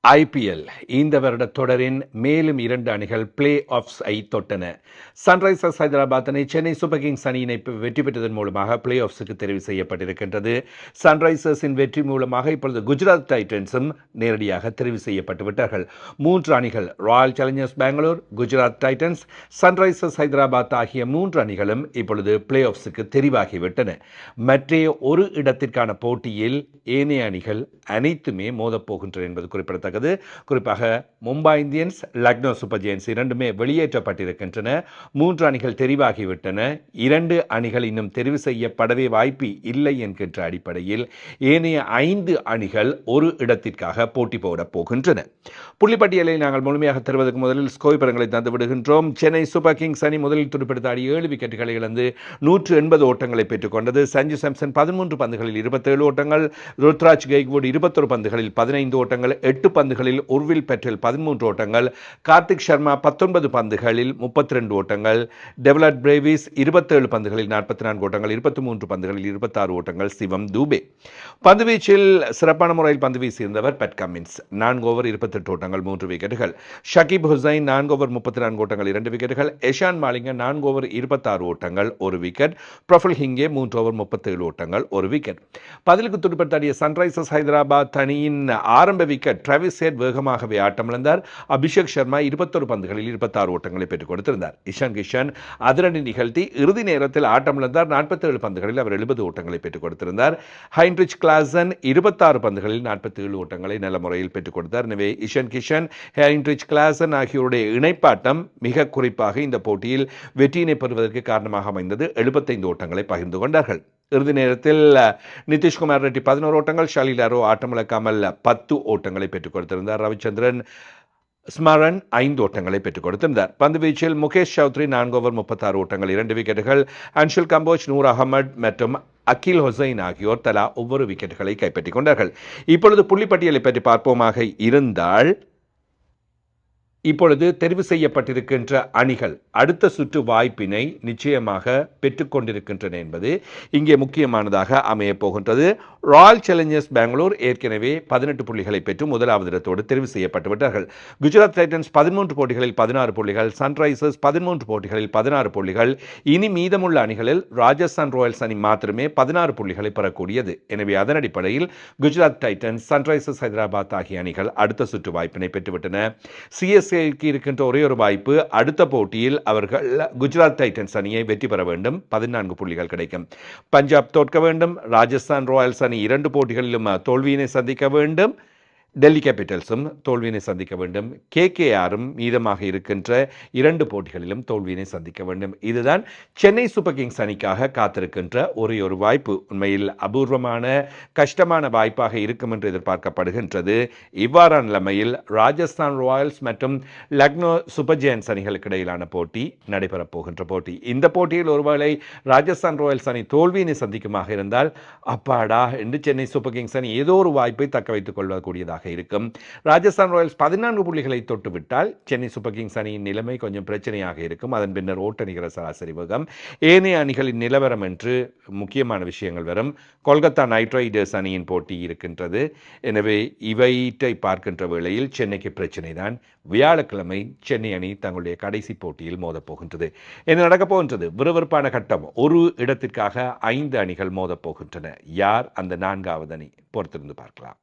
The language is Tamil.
ஐபிஎல் இந்த வருட தொடரின் மேலும் 2 அணிகள் பிளே ஆஃப்ஸை தொட்டன. சன்ரைசர்ஸ் ஹைதராபாத் அணி சென்னை சூப்பர் கிங்ஸ் அணியினை வெற்றி பெற்றதன் மூலமாக பிளே ஆஃப்ஸுக்கு தெரிவு செய்யப்பட்டிருக்கின்றது. சன்ரைசர்ஸின் வெற்றி மூலமாக இப்பொழுது குஜராத் டைட்டன்ஸும் நேரடியாக தெரிவு செய்யப்பட்டு விட்டார்கள். 3 அணிகள் Royal Challengers Bangalore, Gujarat Titans, Sunrisers Hyderabad ஆகிய 3 அணிகளும் இப்பொழுது பிளே ஆஃப்ஸுக்கு தெரிவாகிவிட்டன. மற்றைய ஒரு இடத்திற்கான போட்டியில் ஏனைய அணிகள் அனைத்துமே மோதப்போகின்றன என்பது குறிப்பிடத்தக்கது. குறிப்பாக Mumbai Indians, Lucknow Super Giants இரண்டுமே வெளியேற்றப்பட்டிருக்கின்றன. 3 அணிகள் தெரிவாகிவிட்டன. 2 அணிகள் இன்னும் தெரிவு செய்யப்படவே வாய்ப்பு இல்லை என்கின்ற அடிப்படையில் ஏனைய 5 அணிகள் ஒரு இடத்திற்காக போட்டி போடப் போகின்றன. புள்ளிப்பட்டியலை நாங்கள் முழுமையாக தருவதற்கு முதலில் ஸ்கோர் விவரங்களை தந்து விடுகின்றோம். சென்னை சூப்பர் கிங்ஸ் அணி முதலில் துடுப்படுத்த ஆடி 7 விக்கெட்டுகளை இழந்து 180 ஓட்டங்களை பெற்றுக் கொண்டது. சஞ்சு சாம்சன் 13 பந்துகளில் 27 ஓட்டங்கள், ருத்ராஜ் கெய்க்வுட் 21 பந்துகளில் 15 ஓட்டங்கள், 8 பந்துகளில் உர்வில் பெட்ரில் 13 ஓட்டங்கள், கார்த்திக் சர்மா 19 பந்துகளில் 32 ஓட்டங்கள், டெவலட் பிரேவிஸ் 27 பந்துகளில் 44 ஓட்டங்கள், 23 பந்துகளில் 26 ஓட்டங்கள், சிவம் தூபே. பந்துவீச்சில் சிறப்பான முறையில் பந்து வீசியிருந்தவர் பேட் கமின்ஸ் 4 ஓவர் 28 ஓட்டங்கள் 3 விக்கெட்டுகள், ஷகிப் ஹுசைன் 4 ஓவர் 34 ஓட்டங்கள் 2 விக்கெட்டுகள், எஷான் மாலிங்க 4 ஓவர் 26 ஓட்டங்கள் 1 விக்கெட், பிரஃபுல் ஹிங்கே 3 ஓவர் 37 ஓட்டங்கள் 1 விக்கெட். பதிலுக்கு துடுப்படுத்தாடிய சன்ரைசர்ஸ் ஹைதராபாத் அணியின் ஆரம்ப விக்கெட் டிராவிஸ் ஹெட் வேகமாகவே ஆட்டமிழந்தார். அபிஷேக் சர்மா 21 பந்துகளில் 26 ஓட்டங்களை பெற்றுக் கொடுத்திருந்தார். இஷான் கிஷன் அதிரடி நிகழ்த்தி இறுதி நேரத்தில் ஆட்டமிழந்தார். 47 பந்துகளில் அவர் 70 ஓட்டங்களை பெற்றுக் கொடுத்திருந்தார். ஹைன்ரிச் கிளாசன் 26 பந்துகளில் 47 ஓட்டங்களை நல்ல முறையில் பெற்றுக் கொடுத்தார். எனவே இஷான் கிஷன், ஹைன்ரிச் கிளாசன் ஆகியோருடைய இணைப்பாட்டம் மிக குறிப்பாக இந்த போட்டியில் வெற்றியினை பெறுவதற்கு காரணமாக அமைந்தது. 75 ஓட்டங்களை பகிர்ந்து கொண்டார்கள். இறுதி நேரத்தில் நிதிஷ்குமார் ரெட்டி 11 ஓட்டங்கள், ஷாலில் அரோ ஆட்டமிழக்காமல் 10 ஓட்டங்களை பெற்றுக் கொடுத்திருந்தார். ரவிச்சந்திரன் ஸ்மரன் 5 ஓட்டங்களை பெற்றுக் கொடுத்திருந்தார். பந்து வீச்சில் முகேஷ் சௌத்ரி 4 ஓவர் 36 ஓட்டங்கள் 2 விக்கெட்டுகள், அன்ஷுல் கம்போஜ், நூர் அகமது மற்றும் அகில் ஹுசைன் ஆகியோர் தலா ஒவ்வொரு விக்கெட்டுகளை கைப்பற்றிக் கொண்டார்கள். இப்பொழுது புள்ளிப்பட்டியலை பற்றி பார்ப்போமாக இருந்தால், இப்பொழுது தெரிவு செய்யப்பட்டிருக்கின்ற அணிகள் அடுத்த சுற்று வாய்ப்பினை நிச்சயமாக பெற்றுக்கொண்டிருக்கின்றன என்பது இங்கே முக்கியமானதாக அமையப் போகின்றது. ராயல் சேலஞ்சர்ஸ் பெங்களூர் ஏற்கனவே 18 புள்ளிகளை பெற்று முதலாவது இடத்தோடு தெரிவு செய்யப்பட்டு விட்டார்கள். குஜராத் டைட்டன்ஸ் 13 போட்டிகளில் 16 புள்ளிகள், சன்ரைசர்ஸ் 13 போட்டிகளில் 16 புள்ளிகள். இனி மீதமுள்ள அணிகளில் ராஜஸ்தான் ராயல்ஸ் அணி மாத்திரமே 16 புள்ளிகளை பெறக்கூடியது. எனவே அதன் அடிப்படையில் குஜராத் டைட்டன்ஸ், சன்ரைசர்ஸ் ஹைதராபாத் ஆகிய அணிகள் அடுத்த சுற்று வாய்ப்பினை பெற்றுவிட்டன. சிஎஸ்கேக்கு இருக்கின்ற ஒரே ஒரு வாய்ப்பு, அடுத்த போட்டியில் அவர்கள் குஜராத் டைட்டன்ஸ் அணியை வெற்றி பெற வேண்டும், 14 புள்ளிகள் கிடைக்கும். பஞ்சாப் தோற்க வேண்டும், ராஜஸ்தான் ராயல்ஸ் அணி 2 போட்டிகளிலும் தோல்வியினை சந்திக்க வேண்டும், டெல்லி கேபிட்டல்ஸும் தோல்வியினை சந்திக்க வேண்டும், கேகேஆரும் மீதமாக இருக்கின்ற 2 போட்டிகளிலும் தோல்வியினை சந்திக்க வேண்டும். இதுதான் சென்னை சூப்பர் கிங்ஸ் அணிக்காக காத்திருக்கின்ற ஒரே ஒரு வாய்ப்பு. உண்மையில் அபூர்வமான கஷ்டமான வாய்ப்பாக இருக்கும் என்று எதிர்பார்க்கப்படுகின்றது. இவ்வாறான நிலைமையில் ராஜஸ்தான் ராயல்ஸ் மற்றும் லக்னோ சூப்பர் ஜெயின்ஸ் அணிகளுக்கு இடையிலான போட்டி நடைபெறப் போகின்ற போட்டி. இந்த போட்டியில் ஒருவேளை ராஜஸ்தான் ராயல்ஸ் அணி தோல்வியினை சந்திக்குமாக இருந்தால், அப்பாடா என்று சென்னை சூப்பர் கிங்ஸ் அணி ஏதோ ஒரு வாய்ப்பை தக்க வைத்துக் கொள்ளக்கூடியதாக இருக்கும். ராஜஸ்தான் ராயல்ஸ் 14 புள்ளிகளை தொட்டுவிட்டால் சென்னை சூப்பர் கிங்ஸ் அணியின் நிலைமை கொஞ்சம் பிரச்சனையாக இருக்கும். அதன் பின்னர் ஓட்ட நிகர சராசரி வேகம், ஏனைய அணிகளின் நிலவரம் என்று முக்கியமான விஷயங்கள் வரும். கொல்கத்தா நைட் ரைடர்ஸ் அணியின் போட்டி இருக்கின்றது. எனவே இவற்றை பார்க்கின்ற வேளையில் சென்னைக்கு பிரச்சனை தான். வியாழக்கிழமை சென்னை அணி தங்களுடைய கடைசி போட்டியில் மோதப் போகின்றது. என்ன நடக்கப் போகின்றது? விறுவிறுப்பான கட்டம். ஒரு இடத்திற்காக 5 அணிகள் மோதப் போகின்றன. யார் அந்த 4வது அணி? பொறுத்திருந்து பார்க்கலாம்.